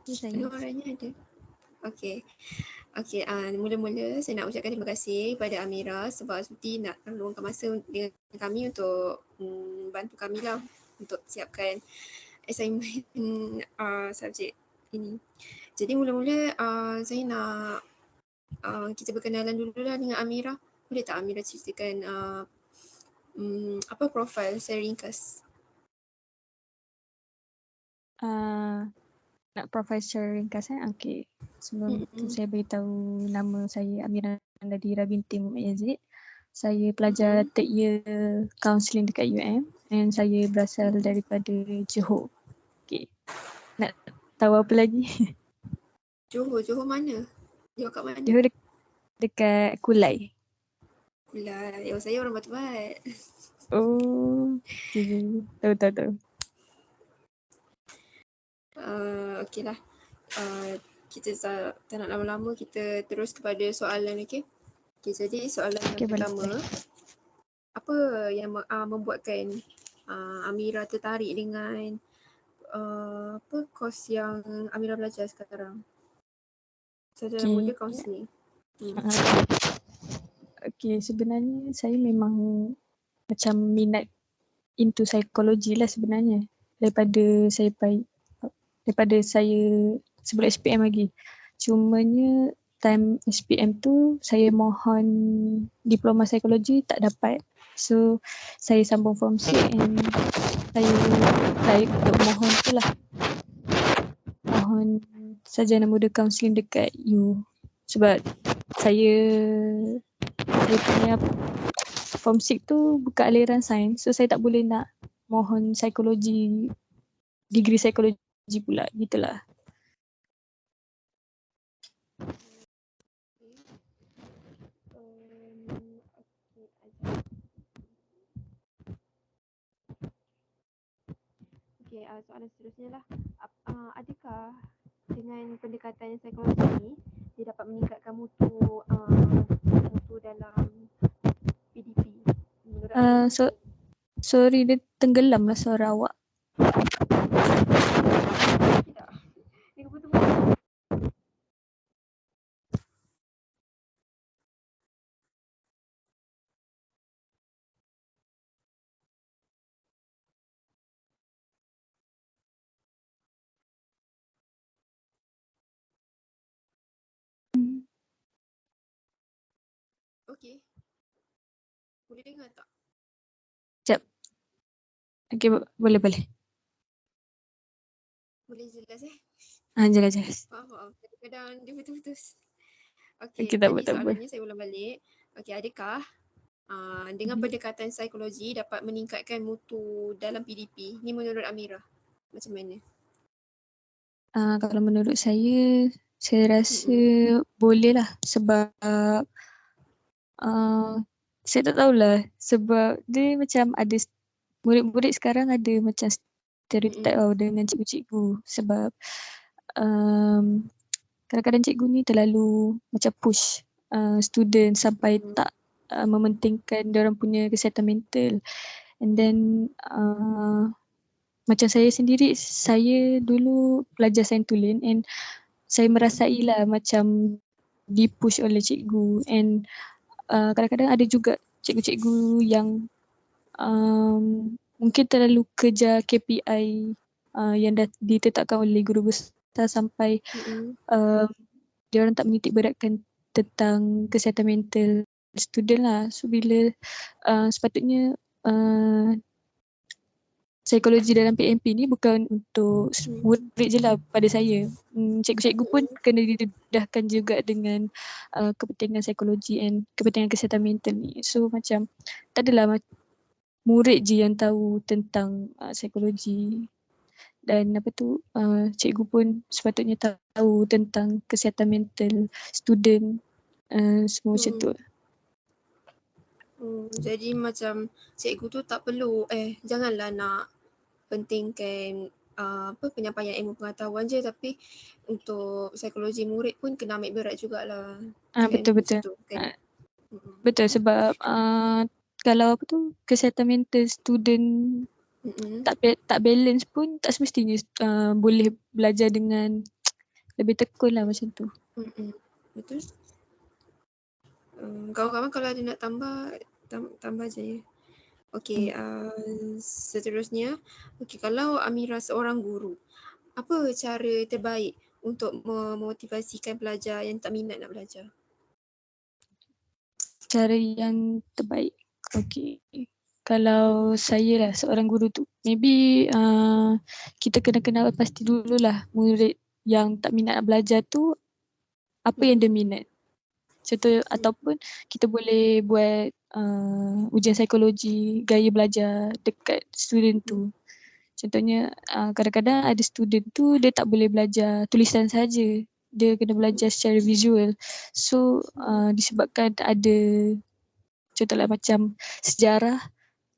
Saya. Orangnya ada. Okey. Okey, mula-mula saya nak ucapkan terima kasih kepada Amira sebab sudi nak meluangkan masa dengan kami untuk bantu kami lah untuk siapkan assignment subjek ini. Jadi mula-mula saya nak kita berkenalan dululah dengan Amira. Boleh tak Amira ceritakan apa profil saya ringkas? Nak profesor ringkasan, okey. Sebelum tu saya beritahu nama saya Amira Nadira binti Muhammad Yazid. Saya pelajar third year counselling dekat UM and saya berasal daripada Johor. Okey. Nak tahu apa lagi? Johor mana? Johor kat mana? Johor dekat Kulai. Kulai. Saya orang Batu Pahat. Oh, okay. Tahu. Okey lah. Kita tak nak lama-lama, kita terus kepada soalan, okey? Okey, jadi soalan yang pertama, apa yang membuatkan Amira tertarik dengan apa kos yang Amira belajar sekarang? Sarjana Muda Kaunseling. Okay, sebenarnya saya memang macam minat into psikologi lah sebenarnya daripada saya sebelum SPM lagi. Cumanya time SPM tu saya mohon diploma psikologi tak dapat. So saya sambung form 6 and saya apply untuk mohon tu lah. Mohon sarjana muda kaunseling dekat U. Sebab saya punya form 6 tu buka aliran sains. So saya tak boleh nak mohon psikologi, degree psikologi pula, gitulah. Okey, soalan seterusnya lah. Adakah dengan pendekatan psikologi ni dia dapat meningkatkan mutu dalam PDP? Sorry, dia tenggelam lah suara awak. Tidak. Dia betul-betul. Okey. Boleh dengar tak? Sekejap. Okay, boleh. Boleh jelas Jelas. Maaf. Kadang-kadang dia putus-putus. Okay, Okey, tak jadi apa. soalannya saya ulang balik. Okey, adakah dengan pendekatan psikologi dapat meningkatkan mutu dalam PDP? Ni menurut Amira. Macam mana? Kalau menurut saya rasa boleh lah sebab saya tak tahulah sebab dia macam ada murid-murid sekarang ada macam stereotype dengan cikgu-cikgu sebab kadang-kadang cikgu ni terlalu macam push student sampai tak mementingkan diorang punya kesihatan mental. And then macam saya sendiri, saya dulu pelajar sains tulen and saya merasailah macam dipush oleh cikgu and kadang-kadang ada juga cikgu-cikgu yang mungkin terlalu kejar KPI yang dah ditetapkan oleh guru besar sampai diorang tak menitik beratkan tentang kesihatan mental student lah. So bila sepatutnya psikologi dalam PMP ni bukan untuk murid je lah pada saya. Cikgu-cikgu pun kena didedahkan juga dengan kepentingan psikologi and kepentingan kesihatan mental ni. So macam tak adalah murid je yang tahu tentang psikologi dan cikgu pun sepatutnya tahu tentang kesihatan mental student semua macam tu. Jadi macam cikgu tu tak perlu janganlah nak pentingkan penyampaian ilmu pengetahuan je, tapi untuk psikologi murid pun kena ambil berat jugalah. Betul. Kan? Betul sebab kalau kesihatan mental student tak balance pun tak semestinya boleh belajar dengan Lebih tekun lah macam tu. Betul. Kawan-kawan kalau ada nak tambah je ya. Okey, seterusnya, okey, kalau Amira seorang guru, apa cara terbaik untuk memotivasikan pelajar yang tak minat nak belajar? Cara yang terbaik. Okay. Kalau saya lah seorang guru tu, maybe kita kena kenal pasti dululah murid yang tak minat nak belajar tu apa yang dia minat. Contoh ataupun kita boleh buat ujian psikologi gaya belajar dekat student tu. Contohnya kadang-kadang ada student tu dia tak boleh belajar tulisan saja. Dia kena belajar secara visual. So disebabkan ada contohlah macam sejarah,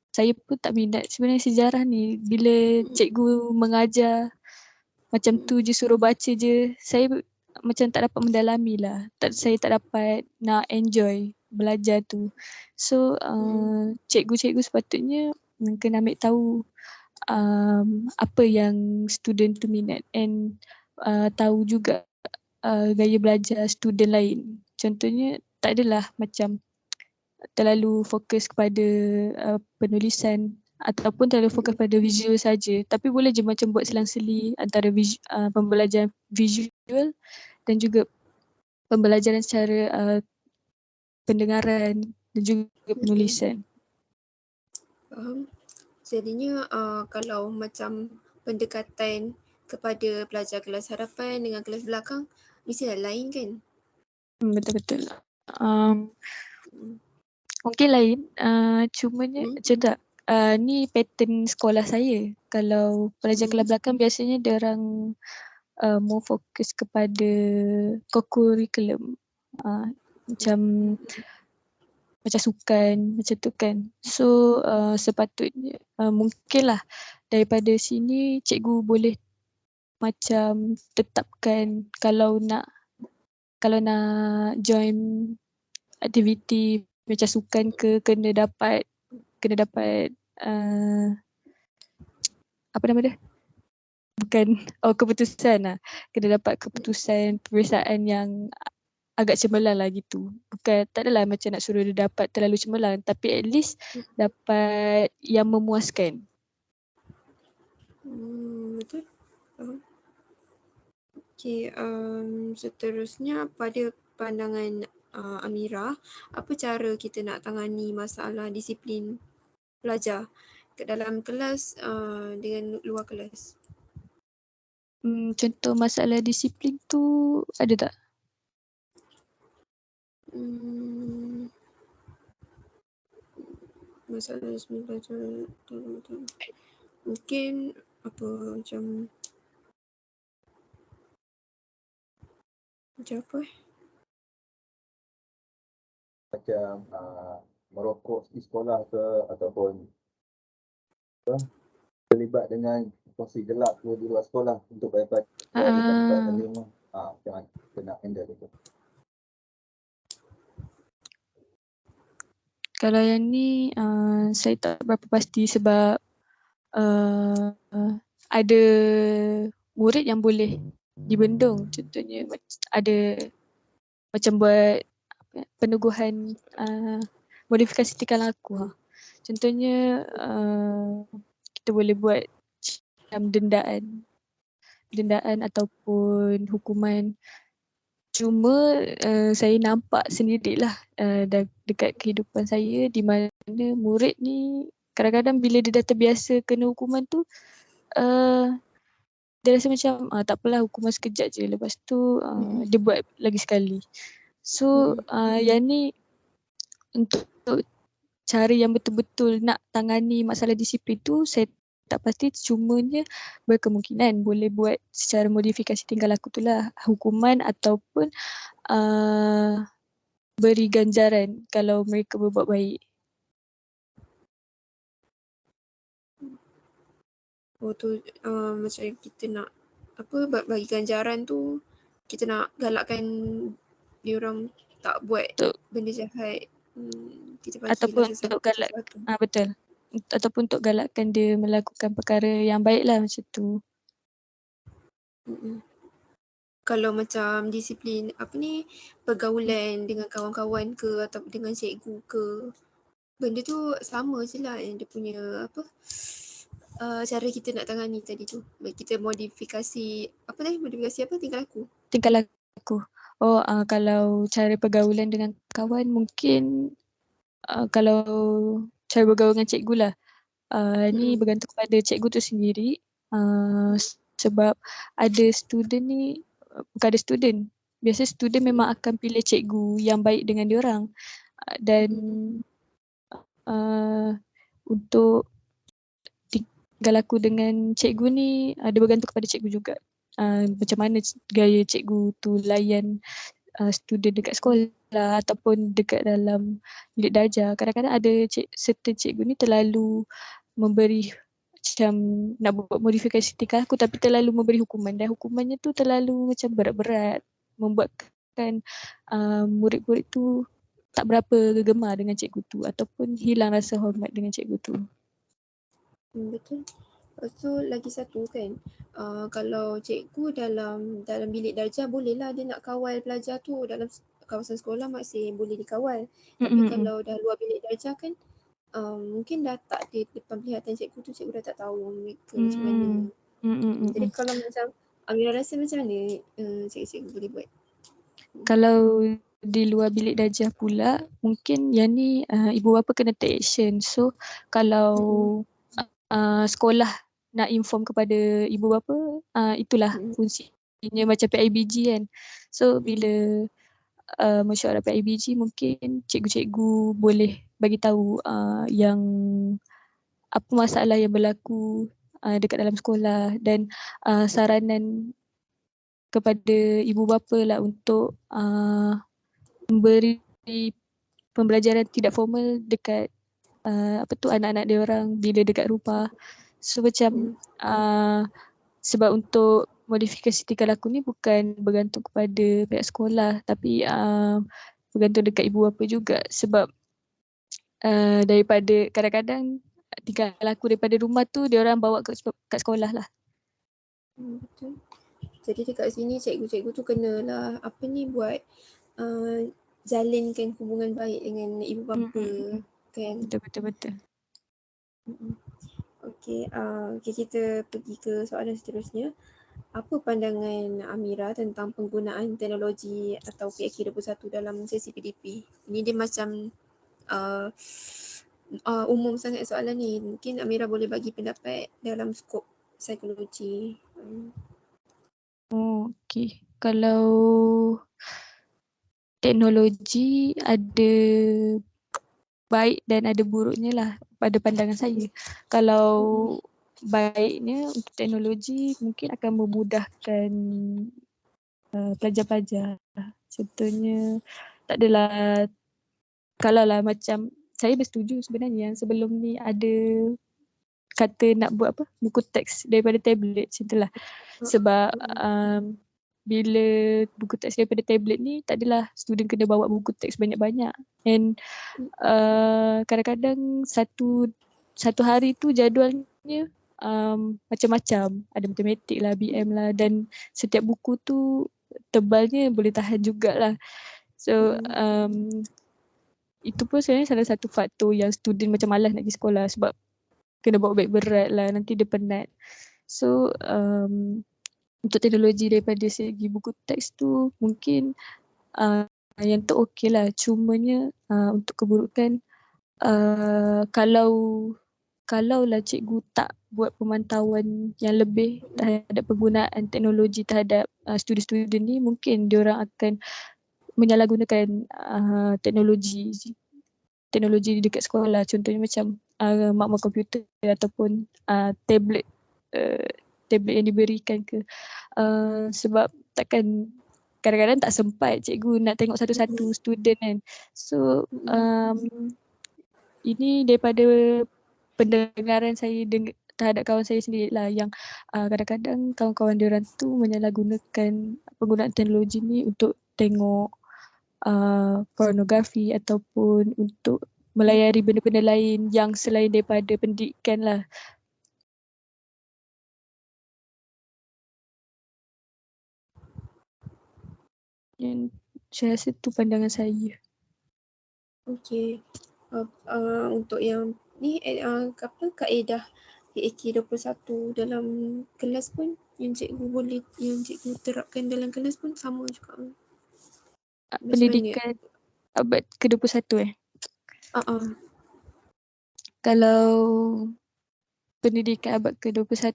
saya pun tak minat sebenarnya sejarah ni. Bila cikgu mengajar macam tu je suruh baca je, saya macam tak dapat mendalami lah. Saya tak dapat nak enjoy belajar tu. So cikgu-cikgu sepatutnya kena ambil tahu apa yang student tu minat and tahu juga gaya belajar student lain. Contohnya tak adalah macam terlalu fokus kepada penulisan ataupun terlalu fokus pada visual saja, tapi boleh je macam buat selang-seli antara pembelajaran visual dan juga pembelajaran secara pendengaran dan juga penulisan. Faham. Jadinya kalau macam pendekatan kepada pelajar kelas hadapan dengan kelas belakang mestilah lain kan? Betul-betul. Mungkin lain, cumanya macam tak. Ni pattern sekolah saya. Kalau pelajar kelas belakang biasanya dia orang more fokus kepada co-curriculum. Macam sukan macam tu kan. So sepatutnya mungkinlah daripada sini cikgu boleh macam tetapkan kalau nak join aktiviti macam sukan ke kena dapat apa nama dia? Bukan keputusan lah. Kena dapat keputusan peperiksaan yang agak cemerlang lah gitu. Bukan, tak adalah macam nak suruh dia dapat terlalu cemerlang, tapi at least dapat yang memuaskan. Betul. Okay, seterusnya pada pandangan Amira, apa cara kita nak tangani masalah disiplin pelajar ke dalam kelas dengan luar kelas? Contoh masalah disiplin tu ada tak? Masalah disiplin pelajar mungkin apa macam apa? Macam merokok di sekolah ke ataupun terlibat dengan kongsi gelap di luar sekolah untuk dapat menerima macam mana kita nak handle itu. Kalau yang ni saya tak berapa pasti sebab ada murid yang boleh dibendung. Contohnya ada macam buat peneguhan modifikasi tingkah laku. Contohnya kita boleh buat macam dendaan ataupun hukuman. Cuma saya nampak sendirilah dekat kehidupan saya di mana murid ni kadang-kadang bila dia dah terbiasa kena hukuman tu dia rasa macam tak apalah hukuman sekejap je, lepas tu dia buat lagi sekali. So yang ni untuk cara yang betul-betul nak tangani masalah disiplin tu saya tak pasti, cumanya berkemungkinan boleh buat secara modifikasi tingkah laku tu lah, hukuman ataupun beri ganjaran kalau mereka berbuat baik. Tu macam kita nak bagi ganjaran tu kita nak galakkan dia orang tak buat benda jahat. Kita ataupun untuk galak betul. Ataupun untuk galakkan dia melakukan perkara yang baik lah macam tu. kalau macam disiplin pergaulan dengan kawan-kawan ke atau dengan cikgu ke, benda tu sama je lah yang dia punya cara kita nak tangani tadi tu. Kita modifikasi tingkah laku. Tingkah laku. Kalau cara pergaulan dengan kawan mungkin kalau cara bergaul dengan cikgu lah. Ni bergantung kepada cikgu tu sendiri. Sebab ada student ni, bukan ada student. Biasa student memang akan pilih cikgu yang baik dengan diorang. Dan untuk tingkah laku dengan cikgu ni, dia bergantung kepada cikgu juga. Macam mana gaya cikgu tu layan student dekat sekolah ataupun dekat dalam bilik darjah. Kadang-kadang ada certain cikgu ni terlalu memberi macam nak buat modifikasi tingkah laku tapi terlalu memberi hukuman, dan hukumannya tu terlalu macam berat-berat, membuatkan murid-murid tu tak berapa gemar dengan cikgu tu ataupun hilang rasa hormat dengan cikgu tu. Betul. Lepas tu lagi satu kan, kalau cikgu dalam bilik darjah bolehlah dia nak kawal pelajar tu, dalam kawasan sekolah masih boleh dikawal. Tapi kalau dah luar bilik darjah kan, mungkin dah tak di depan penglihatan cikgu tu, cikgu dah tak tahu mereka macam mana. Jadi kalau macam Amira rasa macam mana cikgu-cikgu boleh buat? Kalau di luar bilik darjah pula, mungkin yang ni ibu bapa kena take action. So kalau sekolah nak inform kepada ibu bapa, itulah fungsinya macam PIBG kan. So bila mesyuarat PIBG, mungkin cikgu-cikgu boleh bagi tahu yang apa masalah yang berlaku dekat dalam sekolah, dan saranan kepada ibu bapa lah untuk memberi pembelajaran tidak formal dekat anak-anak dia orang bila dekat rumah. So macam sebab untuk modifikasi tingkah laku ni bukan bergantung kepada pihak sekolah, tapi bergantung dekat ibu bapa juga. Sebab daripada kadang-kadang tingkah laku daripada rumah tu dia orang bawa kat sekolah lah. Betul. Jadi dekat sini cikgu-cikgu tu kenalah buat jalinkan hubungan baik dengan ibu bapa kan. Betul. Okey, kita pergi ke soalan seterusnya. Apa pandangan Amira tentang penggunaan teknologi atau PAK21 dalam sesi PDP? Ini dia macam umum sangat soalan ni. Mungkin Amira boleh bagi pendapat dalam skop psikologi. Okey. Kalau teknologi ada baik dan ada buruknya lah pada pandangan saya. Kalau baiknya untuk teknologi mungkin akan memudahkan pelajar-pelajar. Contohnya tak adalah, kalau lah macam saya bersetuju sebenarnya yang sebelum ni ada kata nak buat buku teks daripada tablet macam itulah. Sebab bila buku teks daripada tablet ni tak adalah student kena bawa buku teks banyak-banyak, and kadang-kadang satu hari tu jadualnya macam-macam, ada matematik lah, BM lah, dan setiap buku tu tebalnya boleh tahan jugalah. So itu pun sebenarnya salah satu faktor yang student macam malas nak pergi sekolah, sebab kena bawa beg berat lah, nanti dia penat. So untuk teknologi daripada segi buku teks tu mungkin yang tu okey lah. Cumanya untuk keburukan, kalau lah cikgu tak buat pemantauan yang lebih terhadap penggunaan teknologi terhadap student-student ni, mungkin diorang akan menyalahgunakan teknologi dekat sekolah. Contohnya macam makmal komputer ataupun tablet yang diberikan ke. Sebab takkan kadang-kadang tak sempat cikgu nak tengok satu-satu student kan. So ini daripada pendengaran saya terhadap kawan saya sendiri lah, yang kadang-kadang kawan-kawan diorang tu menyalahgunakan penggunaan teknologi ni untuk tengok pornografi ataupun untuk melayari benda-benda lain yang selain daripada pendidikan lah. Yang saya rasa tu pandangan saya. Okey. Untuk yang ni apa kaedah PAK 21 dalam kelas pun yang cikgu terapkan dalam kelas pun sama juga. Macam Pendidikan abad ke-21 mana? Kalau pendidikan abad ke-21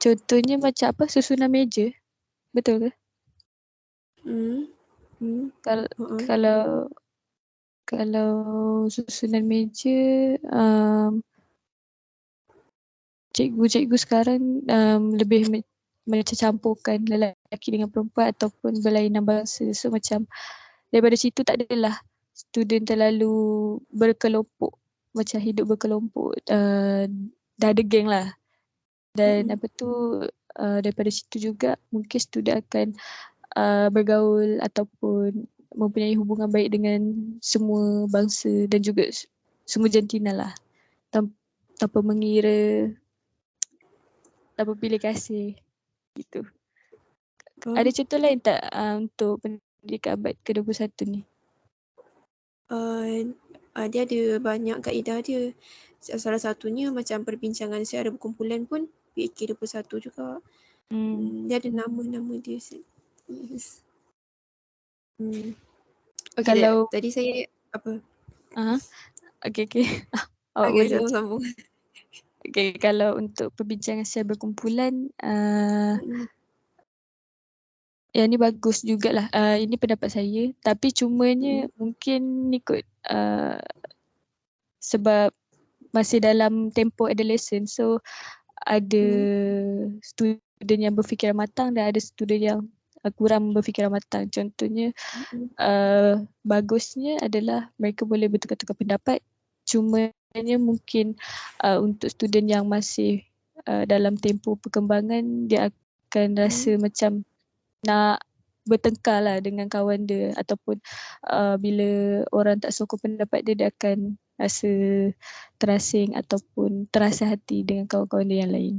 contohnya macam apa, susunan meja, betul ke? Kalau kalau susunan meja, cikgu-cikgu sekarang lebih macam campurkan lelaki dengan perempuan ataupun berlainan bangsa. So macam daripada situ tak adalah student terlalu berkelompok, macam hidup berkelompok, dah ada geng lah. Dan apa tu, daripada situ juga mungkin student akan bergaul ataupun mempunyai hubungan baik dengan semua bangsa dan juga semua jantina lah, tanpa mengira, tanpa pilih kasih gitu. Ada contoh lain tak untuk pendidikan abad ke-21 ni? Dia ada banyak kaedah dia. Salah satunya macam perbincangan secara berkumpulan pun PAK 21 juga. Dia ada nama-nama dia. Yes. Okay, Kalau tadi saya apa? Okay. Awak Okay, boleh. sambung. Okay, kalau untuk perbincangan secara berkumpulan, yang ni bagus jugalah. Ini pendapat saya. Tapi cumanya mungkin ikut sebab masih dalam tempoh adolescent. So ada student yang berfikiran matang dan ada student yang kurang berfikiran matang. Contohnya bagusnya adalah mereka boleh bertukar-tukar pendapat. Cumanya mungkin untuk student yang masih dalam tempoh perkembangan, dia akan rasa macam nak bertengkar lah dengan kawan dia, ataupun bila orang tak sokong pendapat dia, dia akan rasa terasing ataupun terasa hati dengan kawan-kawan dia yang lain.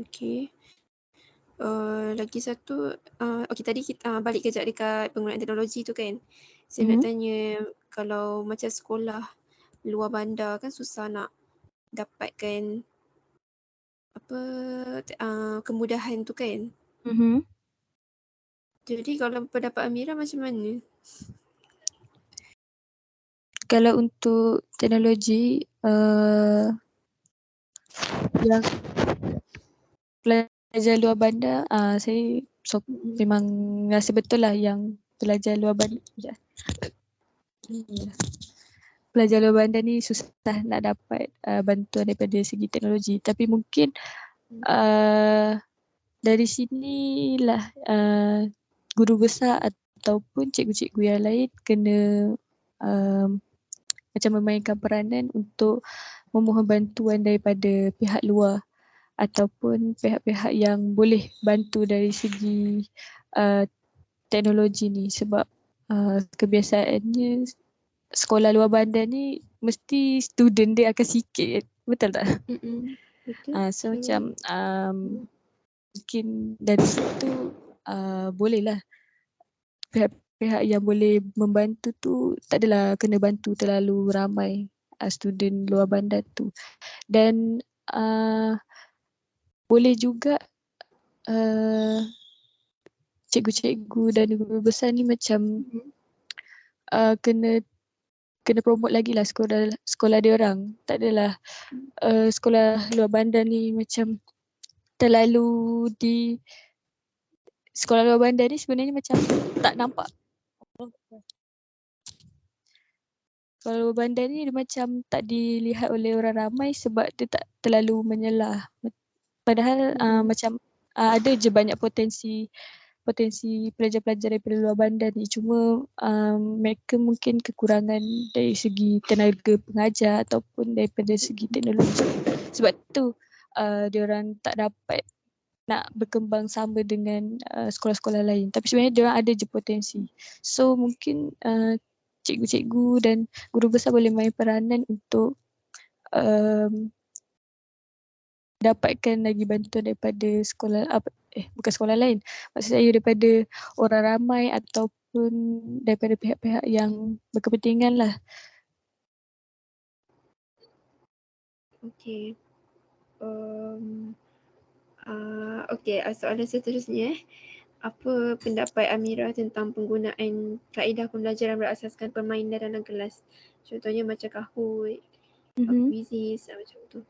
Okay. Lagi satu, okay, tadi kita balik kejap dekat penggunaan teknologi tu kan. Saya nak tanya, kalau macam sekolah luar bandar kan susah nak dapatkan apa kemudahan tu kan. Jadi kalau pendapat Amira macam mana? Kalau untuk teknologi, yang pelajar luar bandar, saya memang rasa betul lah yang pelajar luar bandar pelajar luar bandar ni susah nak dapat bantuan daripada segi teknologi. Tapi mungkin dari sinilah guru besar ataupun cikgu-cikgu yang lain kena macam memainkan peranan untuk memohon bantuan daripada pihak luar ataupun pihak-pihak yang boleh bantu dari segi teknologi ni. Sebab kebiasaannya sekolah luar bandar ni mesti student dia akan sikit, betul tak? Betul. So macam mungkin dari situ bolehlah pihak-pihak yang boleh membantu tu tak adalah kena bantu terlalu ramai student luar bandar tu. Dan boleh juga cikgu-cikgu dan guru besar ni macam kena promote lagi lah sekolah dia orang. Tak adalah sekolah luar bandar ni macam terlalu sekolah luar bandar ni sebenarnya macam tak nampak. Sekolah luar bandar ni dia macam tak dilihat oleh orang ramai sebab dia tak terlalu menyelah. Padahal macam ada je banyak potensi pelajar-pelajar daripada luar bandar ni. Cuma mereka mungkin kekurangan dari segi tenaga pengajar ataupun daripada segi teknologi. Sebab tu diorang tak dapat nak berkembang sama dengan sekolah-sekolah lain. Tapi sebenarnya diorang ada je potensi. So mungkin cikgu-cikgu dan guru besar boleh main peranan untuk dapatkan lagi bantuan daripada sekolah bukan sekolah lain. Maksud saya daripada orang ramai ataupun daripada pihak-pihak yang berkepentingan lah. Okey. Soalan seterusnya. Apa pendapat Amira tentang penggunaan kaedah pembelajaran berasaskan permainan dalam kelas? Contohnya macam Kahoot, Quizizz, macam tu.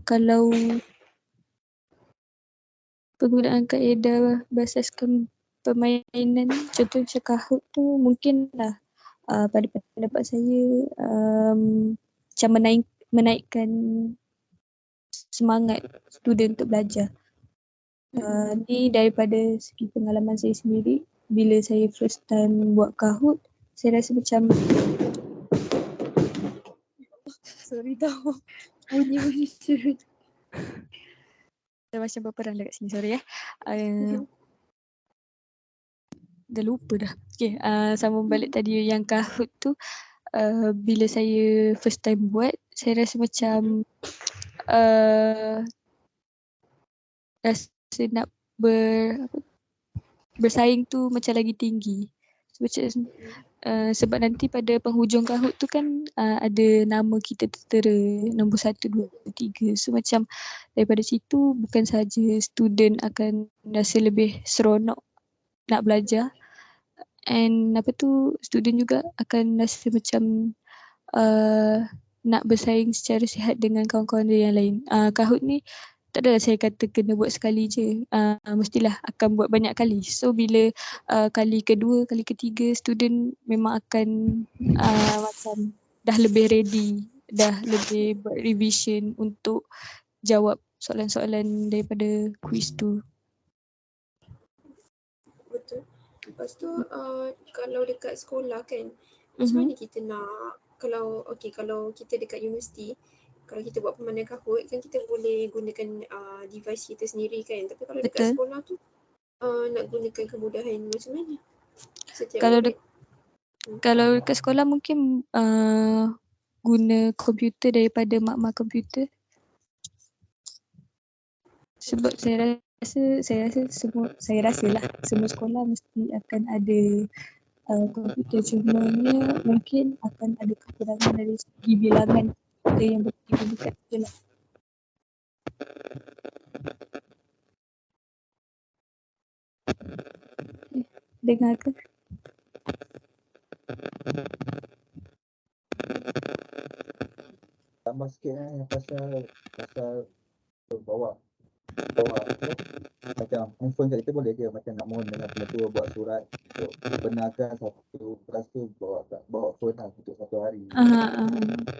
Kalau penggunaan kaedah berasaskan permainan, contoh macam Kahoot tu mungkin lah pada pendapat saya macam menaikkan semangat student untuk belajar. Ni daripada segi pengalaman saya sendiri, bila saya first time buat Kahoot, saya rasa macam sorry tau, bunyi-bunyi serut. Dah macam berperang dekat sini, sorry dah lupa dah. Okay, sambung balik tadi yang Kahoot tu, bila saya first time buat, saya rasa macam rasa nak bersaing tu macam lagi tinggi. Sebab nanti pada penghujung Kahoot tu kan ada nama kita tertera nombor 1, 2, 3. So macam daripada situ bukan sahaja student akan rasa lebih seronok nak belajar, and student juga akan rasa macam nak bersaing secara sihat dengan kawan-kawan dia yang lain. Kahoot ni tak adalah saya kata kena buat sekali je, mestilah akan buat banyak kali. So bila kali kedua, kali ketiga, student memang akan macam dah lebih ready, dah lebih buat revision untuk jawab soalan-soalan daripada quiz tu. Betul. Lepas tu kalau dekat sekolah kan, macam mana kita nak, kalau kita dekat universiti, kalau kita buat permainan Kahoot kan kita boleh gunakan device kita sendiri kan. Tapi kalau dekat sekolah tu nak gunakan kemudahan macam mana? Kalau dekat sekolah mungkin guna komputer daripada mak-mak komputer. Sebab saya rasa semua sekolah mesti akan ada komputer, cumanya mungkin akan ada kekurangan dari segi bilangan kita yang digunakan je lah. Dengar ke? Tambah sikit pasal bawa macam handphone kat kita boleh je, macam nak mohon dengan pengetua buat surat untuk benarkan satu kelas tu bawa phone lah untuk satu hari.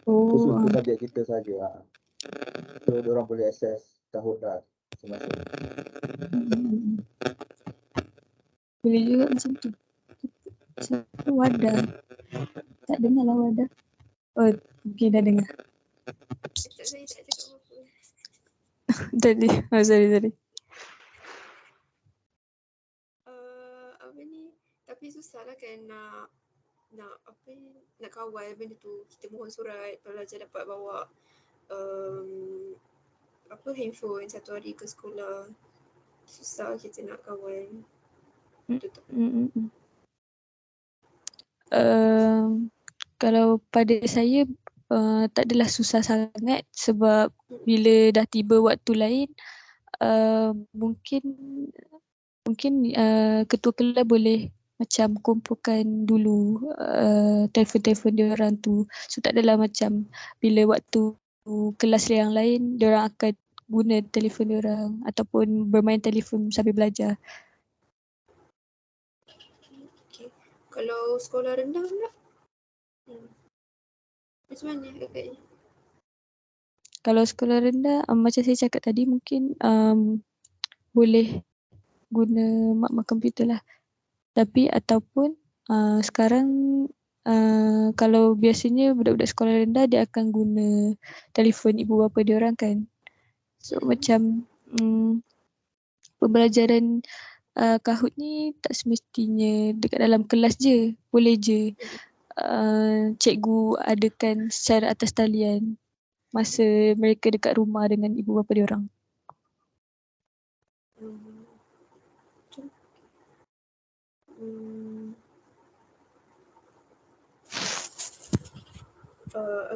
Khusus untuk subjek kita saja. So diorang boleh access Kahoot lah semasa. Boleh juga macam tu. Satu wadah. Tak dengar lah wadah. Oh, mungkin dah dengar. Saya tak cakap apa-apa. Tadi, sorry. Tapi susah lah kan nak kawal benda tu. Kita mohon surat, pelajar dapat bawa handphone satu hari ke sekolah. Susah kita nak kawal. Kalau pada saya tak adalah susah sangat, sebab bila dah tiba waktu lain, mungkin ketua kelas boleh macam kumpulkan dulu telefon-telefon diorang tu. So tak adalah macam bila waktu kelas yang lain diorang akan guna telefon diorang ataupun bermain telefon sambil belajar. Okay. Kalau sekolah rendah pula? Macam mana agaknya? Kalau sekolah rendah, macam saya cakap tadi, mungkin boleh guna mak-mak komputer lah. Tapi ataupun sekarang kalau biasanya budak-budak sekolah rendah dia akan guna telefon ibu bapa dia orang kan. So macam pembelajaran Kahoot ni tak semestinya dekat dalam kelas je. Boleh je cikgu adakan secara atas talian masa mereka dekat rumah dengan ibu bapa dia orang.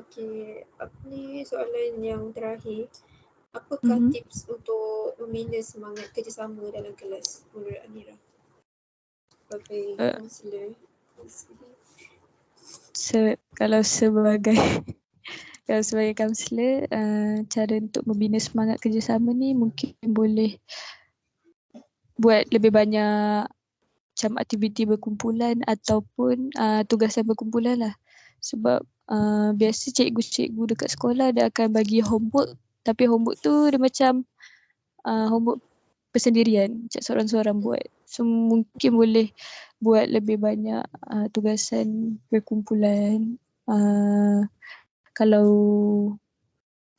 Okay, apa ni soalan yang terakhir. Apakah tips untuk membina semangat kerjasama dalam kelas menurut Amira? Sebagai kaunselor. Kalau sebagai kaunselor, cara untuk membina semangat kerjasama ni mungkin boleh buat lebih banyak macam aktiviti berkumpulan ataupun tugasan berkumpulan lah. Sebab biasa cikgu-cikgu dekat sekolah dia akan bagi homework, tapi homework tu dia macam homework persendirian, macam seorang-seorang buat. So mungkin boleh buat lebih banyak tugasan berkumpulan. Kalau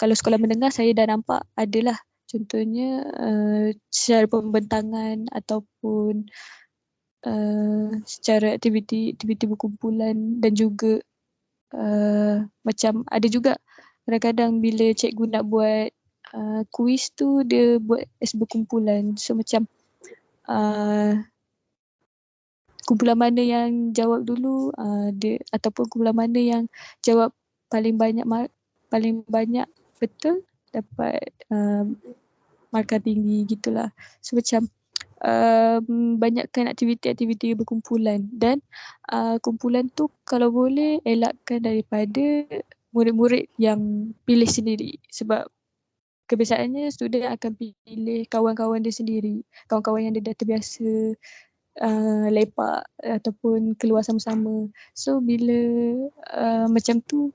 sekolah menengah saya dah nampak adalah contohnya secara pembentangan ataupun secara aktiviti berkumpulan, dan juga macam ada juga kadang-kadang bila cikgu nak buat kuis tu dia buat as berkumpulan. So macam kumpulan mana yang jawab dulu dia, ataupun kumpulan mana yang jawab paling banyak betul dapat markah tinggi gitulah. So macam banyakkan aktiviti-aktiviti berkumpulan, dan kumpulan tu kalau boleh elakkan daripada murid-murid yang pilih sendiri, sebab kebiasaannya student akan pilih kawan-kawan dia sendiri, kawan-kawan yang dia dah terbiasa lepak ataupun keluar sama-sama. So bila macam tu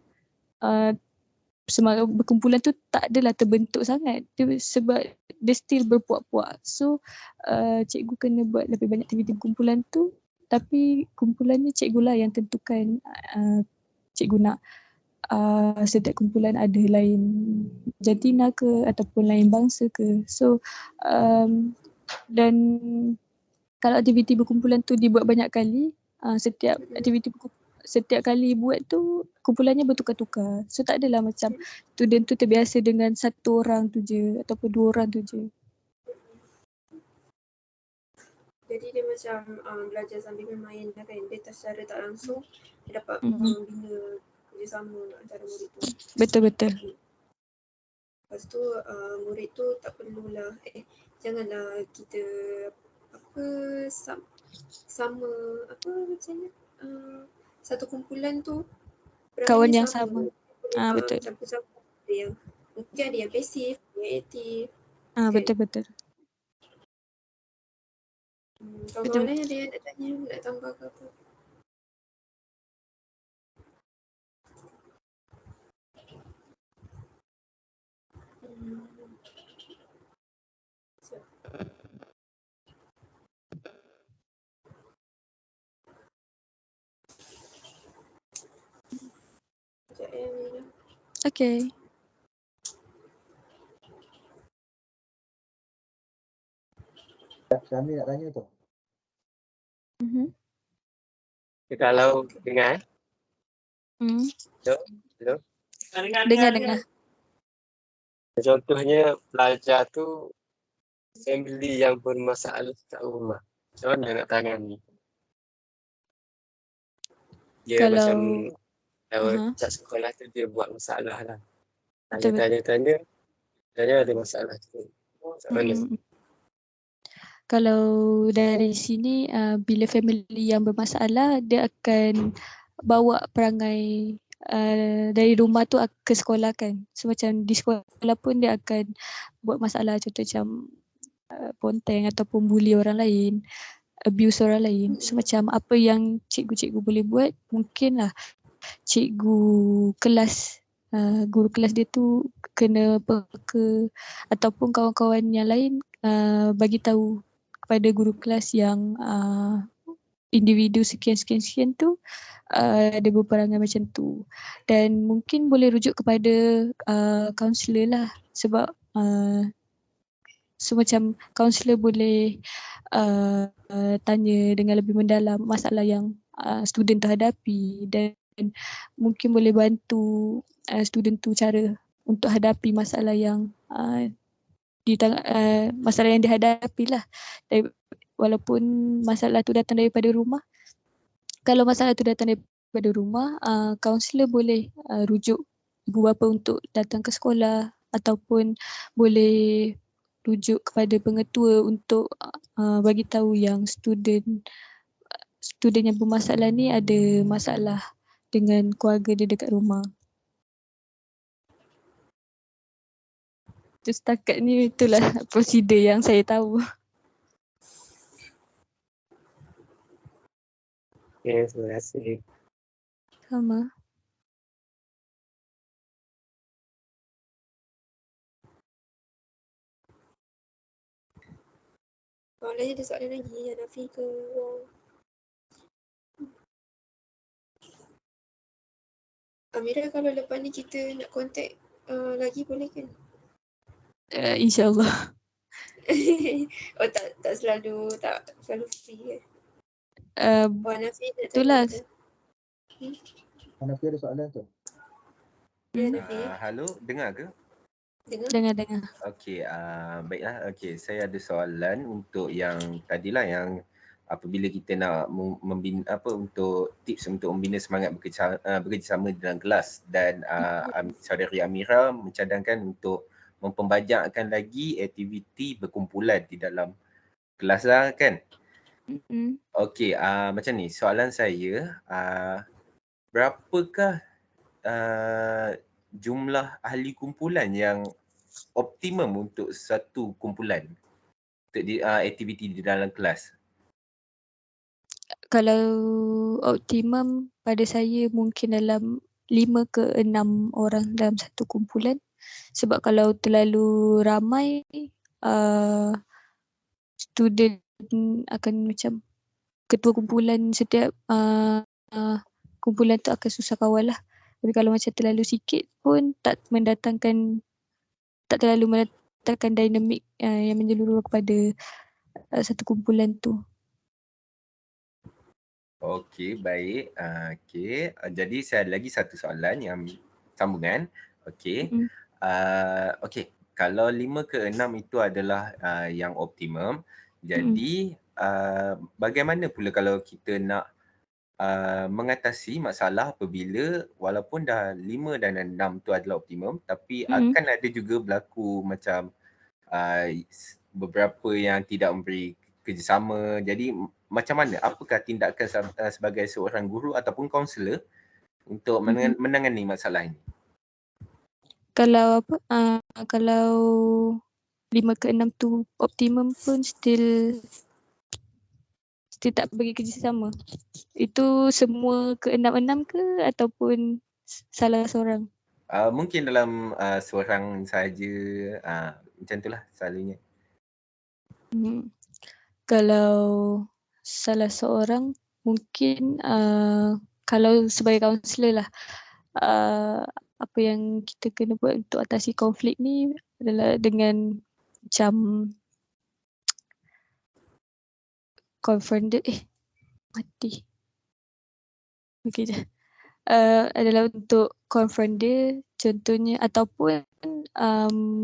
semangat berkumpulan tu tak adalah terbentuk sangat dia, sebab dia still berpuak-puak. So cikgu kena buat lebih banyak aktiviti berkumpulan tu, tapi kumpulannya cikgu lah yang tentukan cikgu nak setiap kumpulan ada lain jantina ke ataupun lain bangsa ke. So dan kalau aktiviti berkumpulan tu dibuat banyak kali, setiap aktiviti setiap kali buat tu kumpulannya bertukar-tukar. So tak adalah macam student tu terbiasa dengan satu orang tu je ataupun dua orang tu je. Jadi dia macam belajar sambil bermain lah kan. Dia secara tak langsung dia dapat membina kerjasama antara murid tu. Betul-betul. Lepas tu murid tu tak perlulah janganlah kita sama macam ni satu kumpulan tu kawan yang sama. Betul. Campur-campur yang mungkin ada yang pasif, yang aktif. Betul-betul. Kawan-kawan lain ada yang nak tanya, nak tambah ke apa? Okay. Kami nak tanya tu. Kalau dengar. Hello. Dengar. Contohnya pelajar tu family yang bermasalah kat rumah. Macam mana nak tangani? Dia macam kat sekolah tu dia buat masalah lah. Tanya ada masalah tu. Macam mana? Kalau dari sini bila family yang bermasalah, dia akan bawa perangai dari rumah tu ke sekolah kan. So macam di sekolah pun dia akan buat masalah, contoh macam ponteng ataupun bully orang lain, abuse orang lain. So macam apa yang cikgu-cikgu boleh buat, mungkinlah cikgu kelas, guru kelas dia tu kena peka ataupun kawan-kawan yang lain bagi tahu kepada guru kelas yang individu sekian tu dia berperangai macam tu. Dan mungkin boleh rujuk kepada kaunselor lah, sebab so macam kaunselor boleh tanya dengan lebih mendalam masalah yang student terhadapi, dan mungkin boleh bantu student tu cara untuk hadapi masalah yang masalah yang dihadapi lah. walaupun masalah tu datang daripada rumah. Kalau masalah tu datang daripada rumah, kaunselor boleh rujuk ibu bapa untuk datang ke sekolah ataupun boleh rujuk kepada pengetua untuk bagi tahu yang student yang bermasalah ni ada masalah dengan keluarga dia dekat rumah. Setakat ni itulah prosedur yang saya tahu. Okay, terima kasih. Sama. Lagi ada soalan lagi yang Nafi ke Wong? Amira, kalau lepas ni kita nak contact lagi boleh kan? InsyaAllah. Oh tak selalu free kan? Nafi nak itulah. tanya ke? Nafi ada soalan tu? Ya, Nafi. Halo, dengar ke? Dengar. Okey, baiklah. Okey, saya ada soalan untuk yang tadilah yang apabila kita nak membina untuk tips untuk membina semangat bekerjasama dalam kelas, dan saudari Amira mencadangkan untuk memperbanjakkan lagi aktiviti berkumpulan di dalam kelas lah kan. Okey, macam ni soalan saya, berapakah jumlah ahli kumpulan yang optimum untuk satu kumpulan untuk aktiviti di dalam kelas? Kalau optimum pada saya mungkin dalam 5 ke 6 orang dalam satu kumpulan. Sebab kalau terlalu ramai, student akan macam ketua kumpulan setiap kumpulan tu akan susah kawal lah. Tapi kalau macam terlalu sikit pun tak terlalu mendatangkan dinamik yang menyeluruh kepada satu kumpulan tu. Okey, baik. Okey, jadi saya ada lagi satu soalan yang sambungan. Okey. Okey, kalau 5 ke 6 itu adalah yang optimum. Jadi bagaimana pula kalau kita nak mengatasi masalah apabila walaupun dah 5 dan 6 tu adalah optimum, tapi akan ada juga berlaku macam beberapa yang tidak memberi kerjasama. Jadi macam mana, apakah tindakan sebagai seorang guru ataupun kaunselor untuk menangani masalah ini? Kalau kalau 5 ke 6 tu optimum pun still tak bagi kerjasama. Itu semua ke 6 ke ataupun salah seorang? Mungkin dalam seorang sahaja, macam itulah selalunya. Kalau salah seorang mungkin kalau sebagai kaunselor lah, apa yang kita kena buat untuk atasi konflik ni adalah dengan macam confront dia adalah untuk confront dia, contohnya, ataupun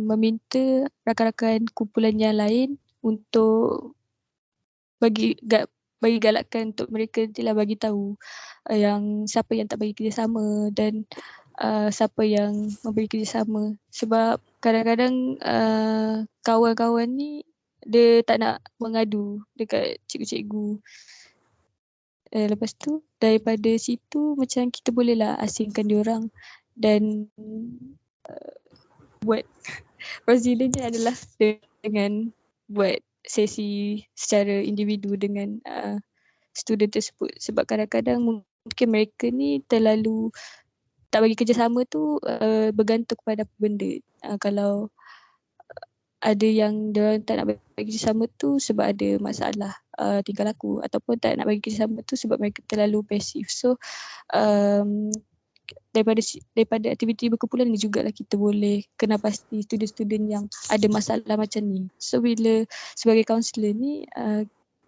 meminta rakan-rakan kumpulan yang lain untuk bagi galakkan untuk mereka jelah bagi tahu yang siapa yang tak bagi kerjasama dan siapa yang memberi kerjasama. Sebab kadang-kadang kawan-kawan ni dia tak nak mengadu dekat cikgu-cikgu. Lepas tu daripada situ macam kita bolehlah asingkan diorang dan buat prosedurnya adalah dengan buat sesi secara individu dengan student tersebut. Sebab kadang-kadang mungkin mereka ni terlalu tak bagi kerjasama tu bergantung kepada apa benda. Kalau ada yang diorang tak nak bagi kerjasama tu sebab ada masalah tingkah laku, ataupun tak nak bagi kerjasama tu sebab mereka terlalu pasif. So daripada aktiviti berkumpulan ni jugalah kita boleh kena pasti student-student yang ada masalah macam ni. So bila sebagai kaunselor ni,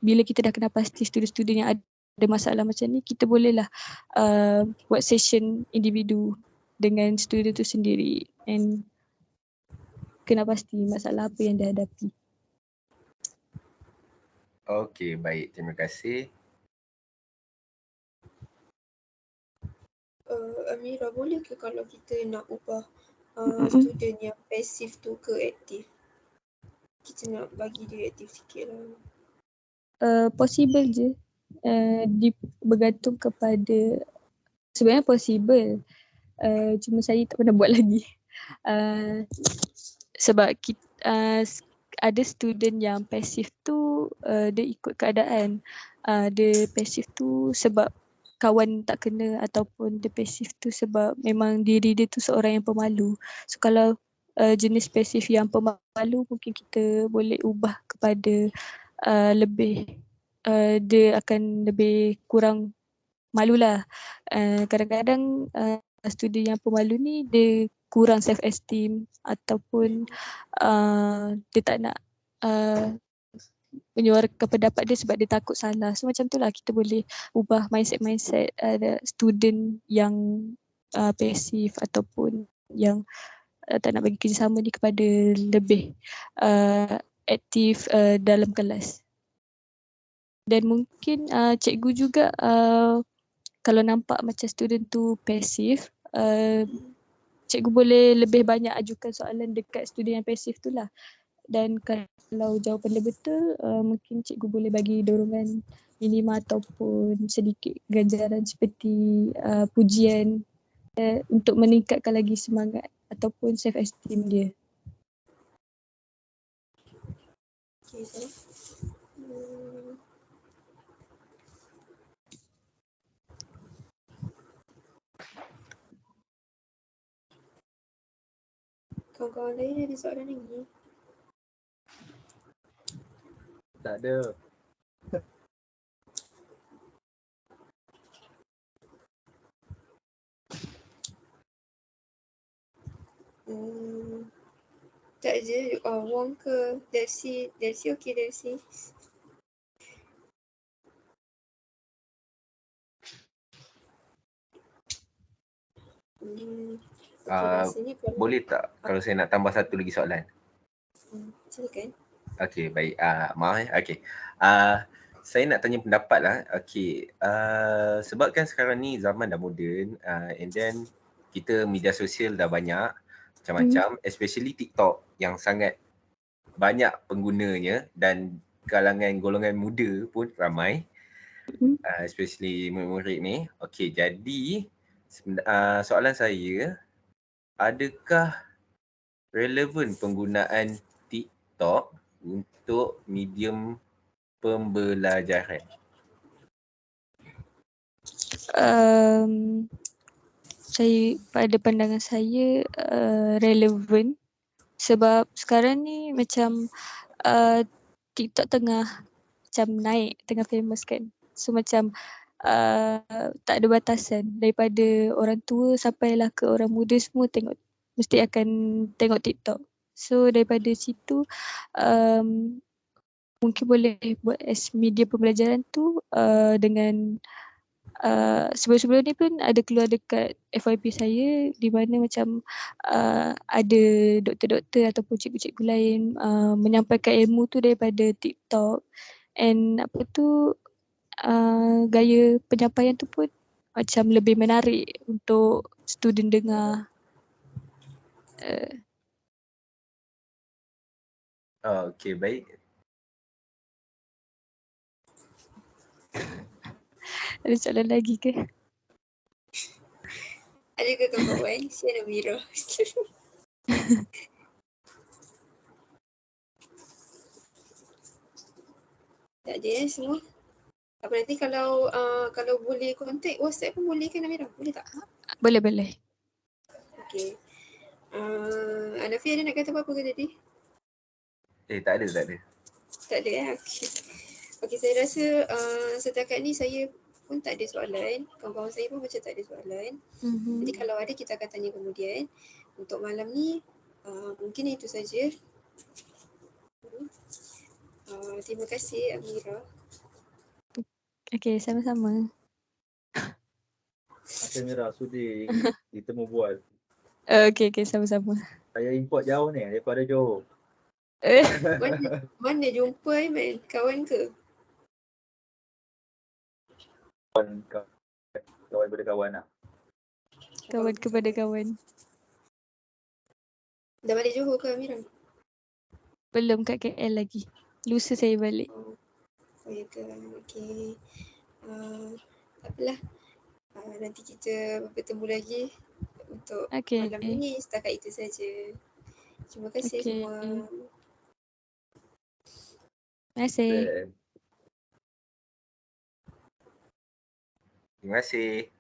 bila kita dah kena pasti student-student yang ada masalah macam ni, kita bolehlah buat session individu dengan student tu sendiri and kena pasti masalah apa yang dia hadapi. Okey, baik. Terima kasih. Amira, boleh ke kalau kita nak ubah student yang pasif tu ke aktif? Kita nak bagi dia aktif sikit lah. Possible je. Bergantung kepada, sebenarnya possible. Cuma saya tak pernah buat lagi. Sebab ada student yang pasif tu dia ikut keadaan. Dia pasif tu sebab kawan tak kena, ataupun dia pasif tu sebab memang diri dia tu seorang yang pemalu. So kalau jenis pasif yang pemalu, mungkin kita boleh ubah kepada lebih dia akan lebih kurang malulah. Kadang-kadang student yang pemalu ni dia kurang self esteem, ataupun dia tak nak menyuarakan pendapat dia sebab dia takut salah. So macam tu lah kita boleh ubah mindset student yang pasif ataupun yang tak nak bagi kerjasama ni kepada lebih aktif dalam kelas. Dan mungkin cikgu juga kalau nampak macam student tu pasif, cikgu boleh lebih banyak ajukan soalan dekat student yang pasif tu lah. Dan kalau jawapan dia betul, mungkin cikgu boleh bagi dorongan minima ataupun sedikit ganjaran seperti pujian untuk meningkatkan lagi semangat ataupun self esteem dia. Okay, so. Kawan-kawan lain ada soalan lagi? Tak ada. Tak je. Wong ke Delcy okey Delcy. Boleh tak kalau saya nak tambah satu lagi soalan? Silakan. Okey, baik. Maaf. Okey. Saya nak tanya pendapat lah. Okey. Sebab kan sekarang ni zaman dah moden, and then kita media sosial dah banyak macam-macam, especially TikTok yang sangat banyak penggunanya dan kalangan golongan muda pun ramai, especially murid-murid ni. Okey, jadi soalan saya, adakah relevan penggunaan TikTok untuk medium pembelajaran? Pada pandangan saya relevan, sebab sekarang ni macam TikTok tengah macam naik, tengah famous kan. So macam tak ada batasan, daripada orang tua sampailah ke orang muda semua mesti akan tengok TikTok. So daripada situ mungkin boleh buat as media pembelajaran tu dengan sebelum-sebelum ni pun ada keluar dekat FYP saya di mana macam ada doktor-doktor ataupun cikgu-cikgu lain menyampaikan ilmu tu daripada TikTok, and gaya penyampaian tu pun macam lebih menarik untuk student dengar. Okey, baik. Ada soalan lagi ke? Ada ke kawan-kawan? Saya Amira. Tak ada semua. Apa nanti kalau boleh contact WhatsApp pun boleh kan Amira? Boleh tak? Boleh. Okay. Anafi ada nak kata apa-apa ke tadi? Tak ada. Tak ada Okay. Okay, saya rasa setakat ni saya pun tak ada soalan. Kawan-kawan saya pun macam tak ada soalan. Jadi kalau ada kita akan tanya kemudian. Untuk malam ni mungkin itu saja. Terima kasih Amira. Okay, sama-sama. Amira sudi kita mau buat. Okay, sama-sama. Saya import jauh ni daripada Johor. Mana jumpa Aiman? Kawan ke? kawan kepada kawan lah. Kawan kepada kawan. Dah balik Johor ke Amira? Belum, kat KL lagi. Lusa saya balik. Oh ya ke? Okay. Tak apalah. Nanti kita bertemu lagi untuk malam ini. Setakat itu saja. Terima kasih semua. Terima kasih. Terima kasih.